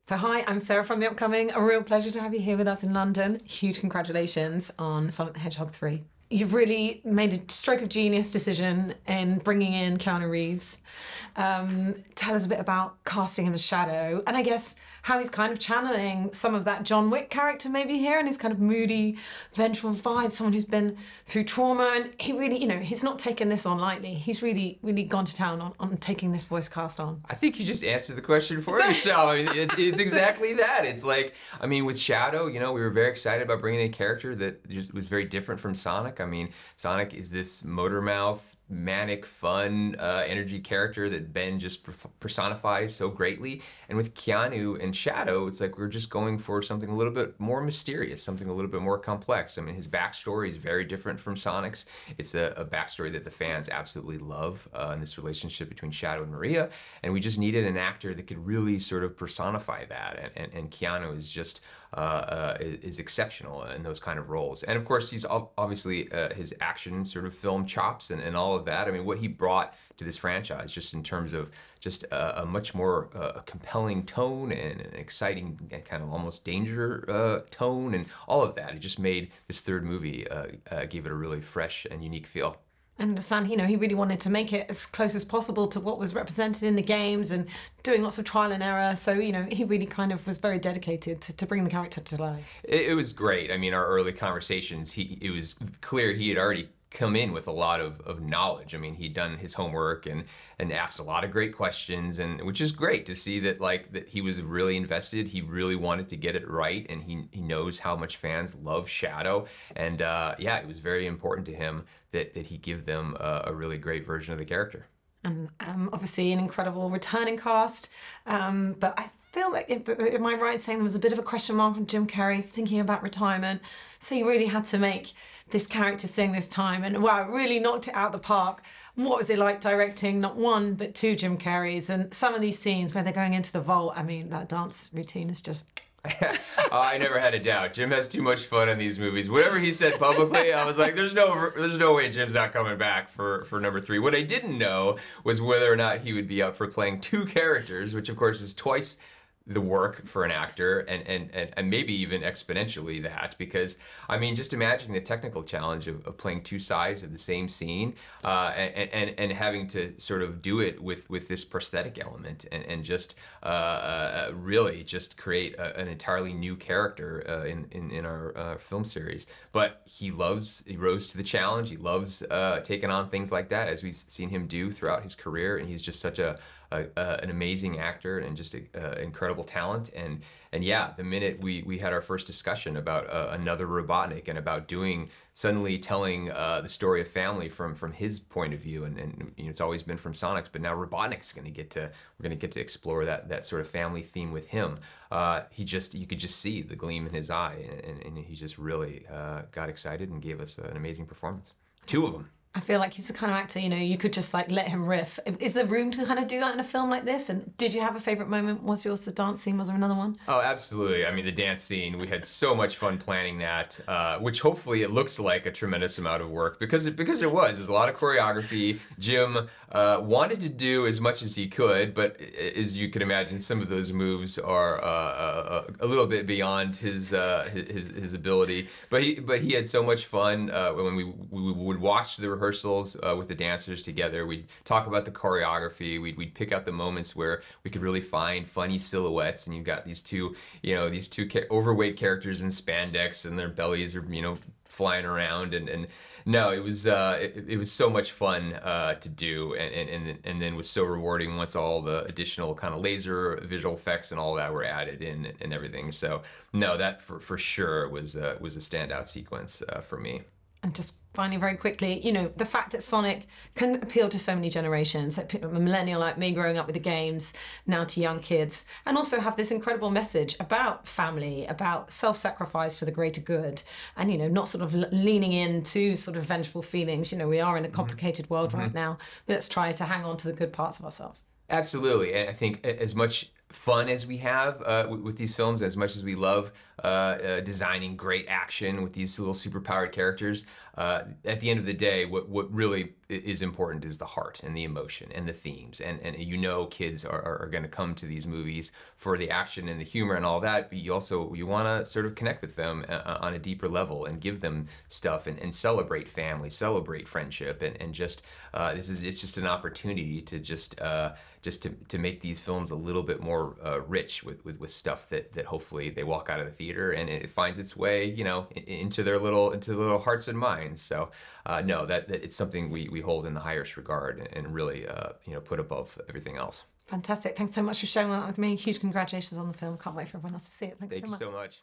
So hi, I'm Sarah from The Upcoming. A real pleasure to have you here with us in London. Huge congratulations on Sonic the Hedgehog 3. You've really made a stroke of genius decision in bringing in Keanu Reeves. Tell us a bit about casting him as Shadow, and I guess how he's kind of channeling some of that John Wick character maybe here, and his kind of moody, vengeful vibe, someone who's been through trauma, and he really, he's not taken this on lightly. He's really gone to town on taking this voice cast on. I think you just answered the question for yourself. I mean, it's exactly that. It's like, I mean, with Shadow, we were very excited about bringing in a character that just was very different from Sonic. I mean, Sonic is this motor mouth, manic, fun, energy character that Ben just personifies so greatly. And with Keanu and Shadow, it's like we're just going for something a little bit more mysterious, something a little bit more complex. I mean, his backstory is very different from Sonic's. It's a backstory that the fans absolutely love in this relationship between Shadow and Maria. And we just needed an actor that could really sort of personify that. And Keanu is just is exceptional in those kind of roles. And of course, he's obviously his action sort of film chops and all of that. I mean, what he brought to this franchise, just in terms of just a much more compelling tone and an exciting and kind of almost danger tone and all of that. It just made this third movie, gave it a really fresh and unique feel. I understand, he really wanted to make it as close as possible to what was represented in the games and doing lots of trial and error. So, he really kind of was very dedicated to bring the character to life. It was great. I mean, our early conversations, it was clear he had already come in with a lot of knowledge. I mean, he'd done his homework and asked a lot of great questions, and which is great to see that that he was really invested. He really wanted to get it right, and he knows how much fans love Shadow. And yeah, it was very important to him that he give them a really great version of the character. And obviously an incredible returning cast, but I feel like, am I right saying there was a bit of a question mark on Jim Carrey's thinking about retirement? So you really had to make this character sing this time, and wow, really knocked it out of the park. What was it like directing not one, but two Jim Carreys? And some of these scenes where they're going into the vault, I mean, that dance routine is just... I never had a doubt. Jim has too much fun in these movies. Whatever he said publicly, I was like, there's no way Jim's not coming back for number 3. What I didn't know was whether or not he would be up for playing 2 characters, which of course is twice the work for an actor, and maybe even exponentially that, because I mean, just imagine the technical challenge of playing 2 sides of the same scene, and having to sort of do it with this prosthetic element, and just really just create an entirely new character in our film series. But he rose to the challenge. He loves taking on things like that, as we've seen him do throughout his career, and he's just such an amazing actor and just incredible talent. And yeah, the minute we had our first discussion about another Robotnik and about suddenly telling the story of family from his point of view, and it's always been from Sonic's, but now Robotnik's we're gonna get to explore that sort of family theme with him. You could just see the gleam in his eye, and he just really got excited and gave us an amazing performance. 2 of them. I feel like he's the kind of actor, you could just like let him riff. Is there room to kind of do that in a film like this? And did you have a favorite moment? Was yours the dance scene? Was there another one? Oh, absolutely. I mean, the dance scene, we had so much fun planning that, which hopefully it looks like a tremendous amount of work, because it was. There's a lot of choreography. Jim wanted to do as much as he could, but as you can imagine, some of those moves are a little bit beyond his ability. But he had so much fun when we would watch the rehearsals with the dancers together. We'd talk about the choreography. We'd pick out the moments where we could really find funny silhouettes, and you've got these two overweight characters in spandex, and their bellies are flying around, and no, it was so much fun to do, and then was so rewarding once all the additional kind of laser visual effects and all that were added in and everything. So no, that for sure was a standout sequence for me. And just finally, very quickly, the fact that Sonic can appeal to so many generations, like a millennial like me growing up with the games, now to young kids, and also have this incredible message about family, about self-sacrifice for the greater good, and, not sort of leaning into sort of vengeful feelings. We are in a complicated world right now. Let's try to hang on to the good parts of ourselves. Absolutely, and I think as much fun as we have with these films, as much as we love designing great action with these little superpowered characters, at the end of the day, what really is important is the heart and the emotion and the themes. And kids are going to come to these movies for the action and the humor and all that, but you want to sort of connect with them on a deeper level and give them stuff and celebrate family, celebrate friendship, and just it's just an opportunity to just to make these films a little bit more rich with stuff that hopefully they walk out of the theater and it finds its way, into their little hearts and minds. So no, that it's something we hold in the highest regard and really put above everything else. Fantastic. Thanks so much for sharing that with me. Huge congratulations on the film. Can't wait for everyone else to see it. Thanks so much. Thank you so much.